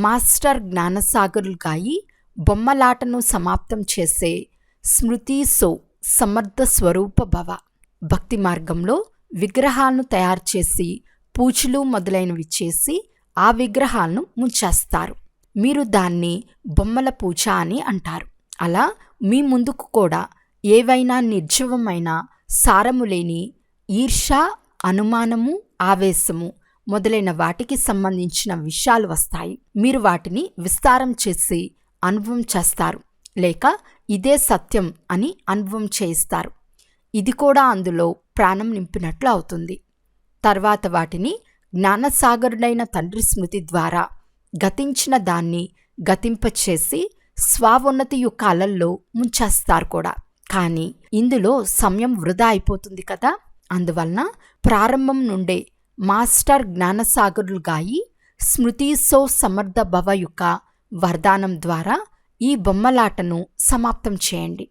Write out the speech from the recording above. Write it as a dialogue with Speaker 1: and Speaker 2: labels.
Speaker 1: Master జ్ఞానసాగరులు గాయి బొమ్మలాటను సమాప్తం చేసే స్మృతి so సమర్థ స్వరూప భవ. భక్తి మార్గంలో విగ్రహాలను తయారు చేసి పూజలు మొదలైనవి చేసి ఆ విగ్రహాలను ముంచేస్తారు. మీరు దాన్ని బొమ్మల పూజ అని అంటారు. అలా మీ ముందుకు కూడా ఏవైనా నిర్జీవమైన సారము లేని ఈర్ష, అనుమానము, ఆవేశము మొదలైన వాటికి సంబంధించిన విషయాలు వస్తాయి. మీరు వాటిని విస్తారం చేసి అనుభవం చేస్తారు, లేక ఇదే సత్యం అని అనుభవం చేయిస్తారు. ఇది కూడా అందులో ప్రాణం నింపినట్లు అవుతుంది. తర్వాత వాటిని జ్ఞానసాగరుడైన తండ్రి స్మృతి ద్వారా గతించిన దాన్ని గతింపచేసి స్వావోన్నతి యొక్క అలల్లో ముంచేస్తారు కూడా. కానీ ఇందులో సమయం వృధా అయిపోతుంది కదా. అందువలన ప్రారంభం నుండే మాస్టర్ జ్ఞానసాగరులు గాయి స్మృతి సో సమర్థ భవ యొక్క వరదానం ద్వారా ఈ బొమ్మలాటను సమాప్తం చేయండి.